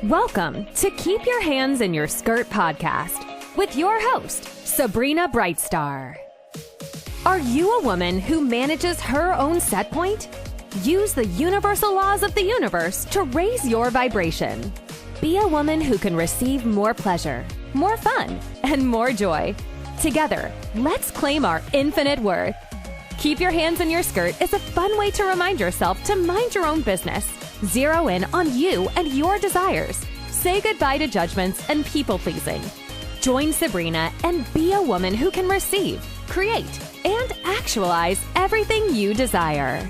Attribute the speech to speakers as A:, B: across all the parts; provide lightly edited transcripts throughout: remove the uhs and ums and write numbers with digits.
A: Welcome to Keep Your Hands in Your Skirt podcast with your host, Sabrina Brightstar. Are you a woman who manages her own set point? Use the universal laws of the universe to raise your vibration. Be a woman who can receive more pleasure, more fun, and more joy. Together, let's claim our infinite worth. Keep Your Hands in Your Skirt is a fun way to remind yourself to mind your own business. Zero in on you and your desires. Say goodbye to judgments and people-pleasing. Join Sabrina and be a woman who can receive, create, and actualize everything you desire.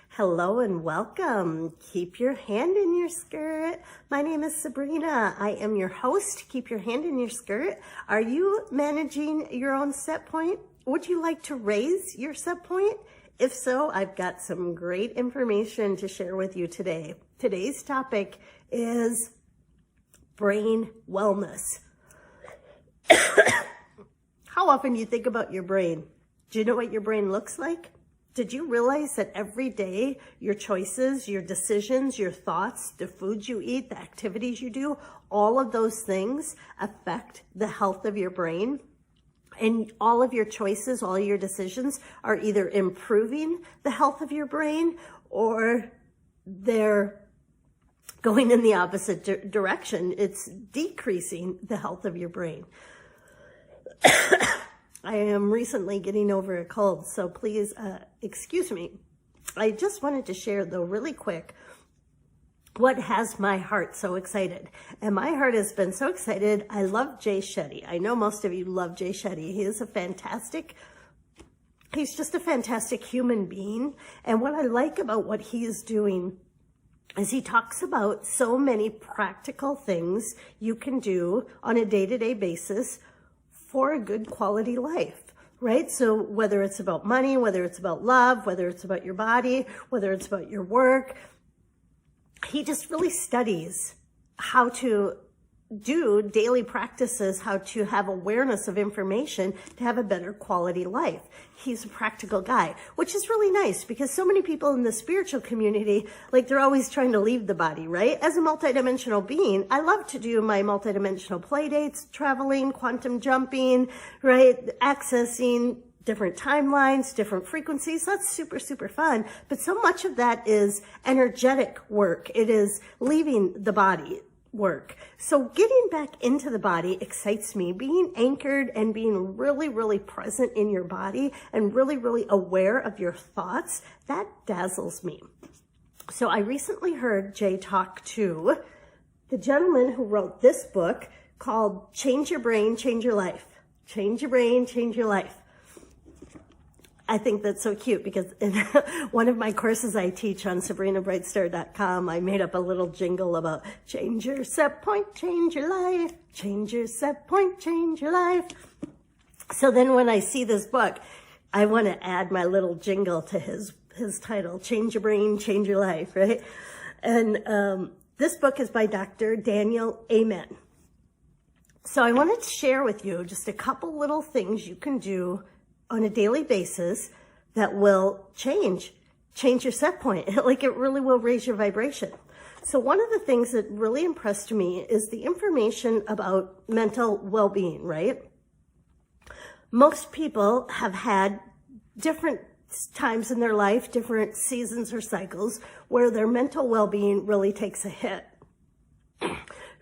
B: Hello and welcome. Keep your hand in your skirt. My name is Sabrina. I am your host. Keep your hand in your skirt. Are you managing your own set point? Would you like to raise your set point? If so, I've got some great information to share with you today. Today's topic is brain wellness. How often do you think about your brain? Do you know what your brain looks like? Did you realize that every day your choices, your decisions, your thoughts, the foods you eat, the activities you do, all of those things affect the health of your brain? And all of your choices, all your decisions are either improving the health of your brain or they're going in the opposite direction. It's decreasing the health of your brain. I am recently getting over a cold, so please excuse me. I just wanted to share, though, really quick, what has my heart so excited? And my heart has been so excited. I love Shetty. I know most of you love Shetty. He's just a fantastic human being. And what I like about what he is doing is he talks about so many practical things you can do on a day-to-day basis for a good quality life, right? So whether it's about money, whether it's about love, whether it's about your body, whether it's about your work, he just really studies how to do daily practices, how to have awareness of information to have a better quality life. He's a practical guy, which is really nice because so many people in the spiritual community, like they're always trying to leave the body, right? As a multidimensional being, I love to do my multidimensional play dates, traveling, quantum jumping, right? Accessing different timelines, different frequencies. That's super, super fun. But so much of that is energetic work. It is leaving the body work. So getting back into the body excites me. Being anchored and being really, really present in your body and really, really aware of your thoughts, that dazzles me. So I recently heard Jay talk to the gentleman who wrote this book called Change Your Brain, Change Your Life. Change your brain, change your life. I think that's so cute because in one of my courses I teach on SabrinaBrightstar.com, I made up a little jingle about change your set point, change your life, change your set point, change your life. So then when I see this book, I want to add my little jingle to his title, Change Your Brain, Change Your Life, right? And this book is by Dr. Daniel Amen. So I wanted to share with you just a couple little things you can do on a daily basis that will change your set point. Like it really will raise your vibration. So one of the things that really impressed me is the information about mental well-being, right? Most people have had different times in their life, different seasons or cycles where their mental well-being really takes a hit,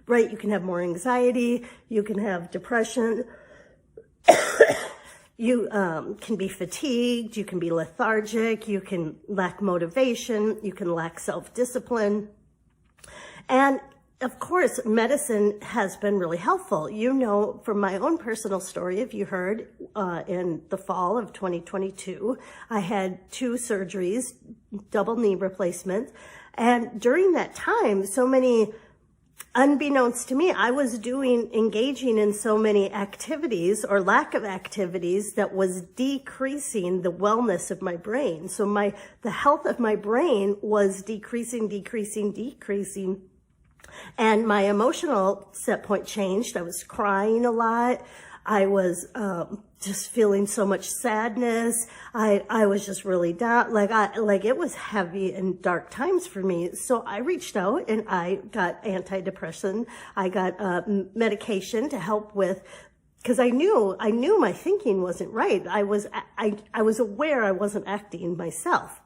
B: right? You can have more anxiety, you can have depression, you can be fatigued, you can be lethargic, you can lack motivation, you can lack self-discipline. And of course, medicine has been really helpful. You know, from my own personal story, if you heard, in the fall of 2022, I had 2 surgeries, double knee replacement. And during that time, so many, unbeknownst to me, I was engaging in so many activities or lack of activities that was decreasing the wellness of my brain. So the health of my brain was decreasing. And my emotional set point changed. I was crying a lot. I was just feeling so much sadness. I was just really down. Like it was heavy and dark times for me. So I reached out and I got antidepressant. I got medication to help with, because I knew my thinking wasn't right. I was aware I wasn't acting myself.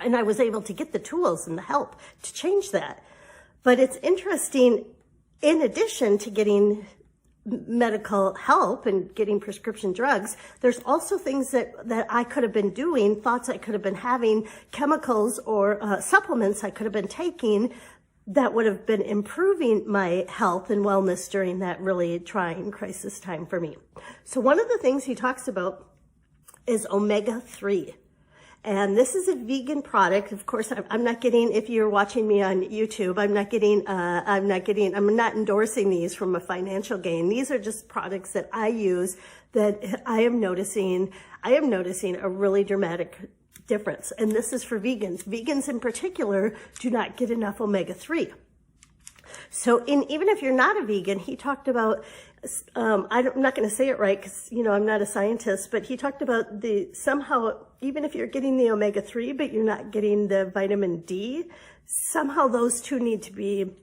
B: And I was able to get the tools and the help to change that. But it's interesting, in addition to getting medical help and getting prescription drugs, there's also things that I could have been doing, thoughts I could have been having, chemicals or supplements I could have been taking that would have been improving my health and wellness during that really trying crisis time for me. So one of the things he talks about is omega-3. And this is a vegan product. Of course, I'm not getting, if you're watching me on YouTube, I'm not endorsing these from a financial gain. These are just products that I use that I am noticing a really dramatic difference. And this is for vegans. Vegans in particular do not get enough omega-3. So even if you're not a vegan, he talked about, I'm not going to say it right because, I'm not a scientist, but he talked about somehow, even if you're getting the omega-3, but you're not getting the vitamin D, somehow those two need to be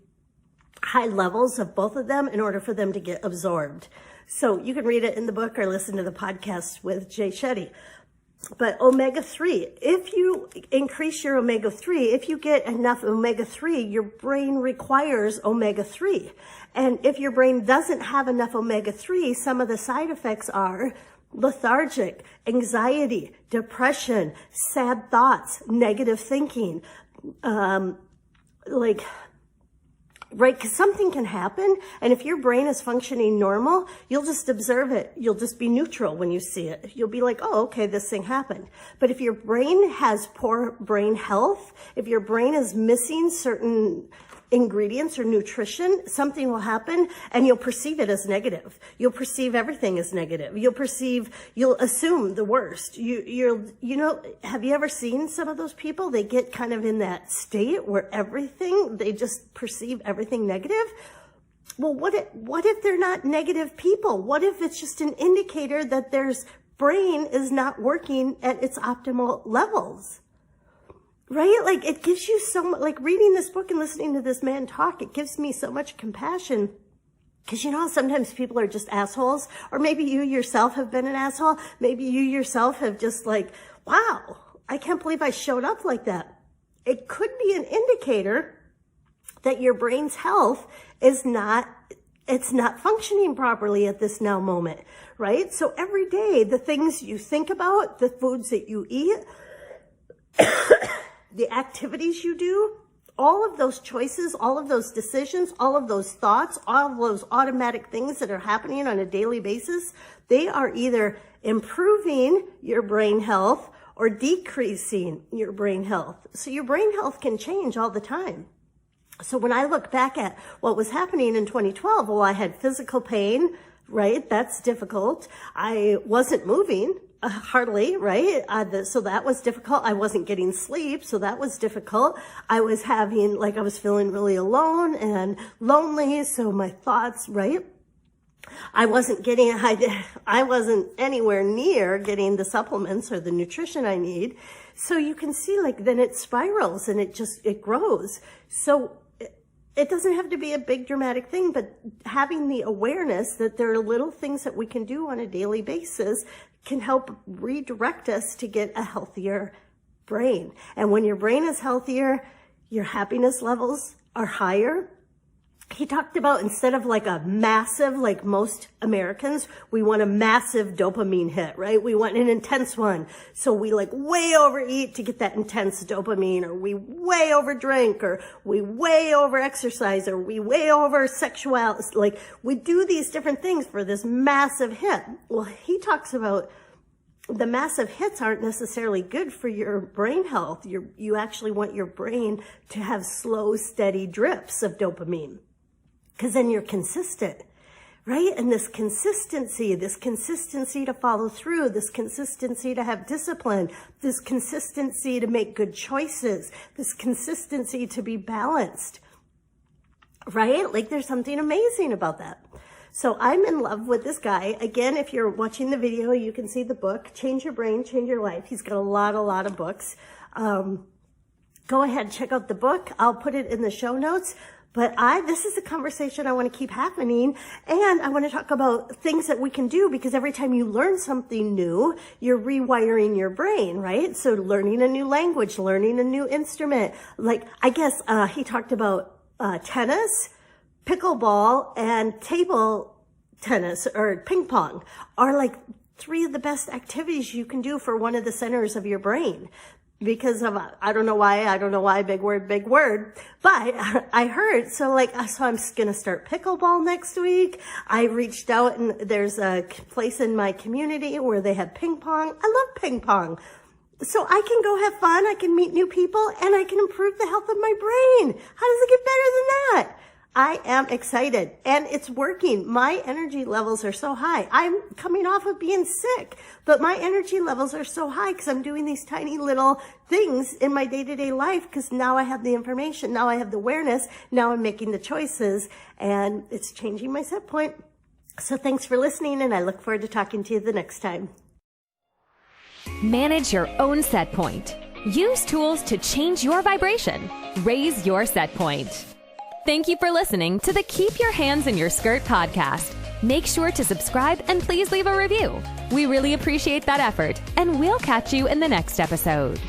B: high levels of both of them in order for them to get absorbed. So you can read it in the book or listen to the podcast with Shetty. But omega-3, if you increase your omega-3, if you get enough omega-3, your brain requires omega-3. And if your brain doesn't have enough omega-3, some of the side effects are lethargic, anxiety, depression, sad thoughts, negative thinking, right? Because something can happen, and if your brain is functioning normal, you'll just observe it. You'll just be neutral when you see it. You'll be like, oh, okay, this thing happened. But if your brain has poor brain health, if your brain is missing certain ingredients or nutrition, something will happen and you'll perceive it as negative. You'll perceive everything as negative. You'll assume the worst. Have you ever seen some of those people? They get kind of in that state where they just perceive everything negative. Well, what if they're not negative people? What if it's just an indicator that their brain is not working at its optimal levels? Right? Like it gives you so much, like reading this book and listening to this man talk, it gives me so much compassion. Because sometimes people are just assholes, or maybe you yourself have been an asshole. Maybe you yourself have just like, wow, I can't believe I showed up like that. It could be an indicator that your brain's health it's not functioning properly at this now moment, right? So every day, the things you think about, the foods that you eat, the activities you do, all of those choices, all of those decisions, all of those thoughts, all of those automatic things that are happening on a daily basis, they are either improving your brain health or decreasing your brain health. So your brain health can change all the time. So when I look back at what was happening in 2012, well, I had physical pain, right? That's difficult. I wasn't moving. Hardly, right? So that was difficult. I wasn't getting sleep, so that was difficult. I was feeling really alone and lonely, so my thoughts, right? I wasn't anywhere near getting the supplements or the nutrition I need. So you can see, then it spirals and it grows. So it doesn't have to be a big dramatic thing, but having the awareness that there are little things that we can do on a daily basis can help redirect us to get a healthier brain. And when your brain is healthier, your happiness levels are higher. He talked about, instead of a massive, like most Americans, we want a massive dopamine hit, right? We want an intense one. So we way overeat to get that intense dopamine, or we way overdrink, or we way over exercise, or we way over sexuality. We do these different things for this massive hit. Well, he talks about the massive hits aren't necessarily good for your brain health. You actually want your brain to have slow, steady drips of dopamine, because then you're consistent, right? And this consistency to follow through, this consistency to have discipline, this consistency to make good choices, this consistency to be balanced, right? There's something amazing about that. So I'm in love with this guy. Again, if you're watching the video, you can see the book, Change Your Brain, Change Your Life. He's got a lot of books. Go ahead, check out the book. I'll put it in the show notes. But this is a conversation I want to keep happening. And I want to talk about things that we can do, because every time you learn something new, you're rewiring your brain, right? So learning a new language, learning a new instrument. Like, I guess, he talked about, tennis, pickleball, and table tennis or ping pong are like 3 of the best activities you can do for one of the centers of your brain. Because of, I don't know why, big word, but I heard, so I'm going to start pickleball next week. I reached out, and there's a place in my community where they have ping pong. I love ping pong. So I can go have fun, I can meet new people, and I can improve the health of my brain. How does it get better than that? I am excited, and it's working. My energy levels are so high. I'm coming off of being sick, but my energy levels are so high because I'm doing these tiny little things in my day-to-day life, because now I have the information, now I have the awareness, now I'm making the choices, and it's changing my set point. So thanks for listening, and I look forward to talking to you the next time.
A: Manage your own set point. Use tools to change your vibration. Raise your set point. Thank you for listening to the Keep Your Hands in Your Skirt podcast. Make sure to subscribe and please leave a review. We really appreciate that effort, and we'll catch you in the next episode.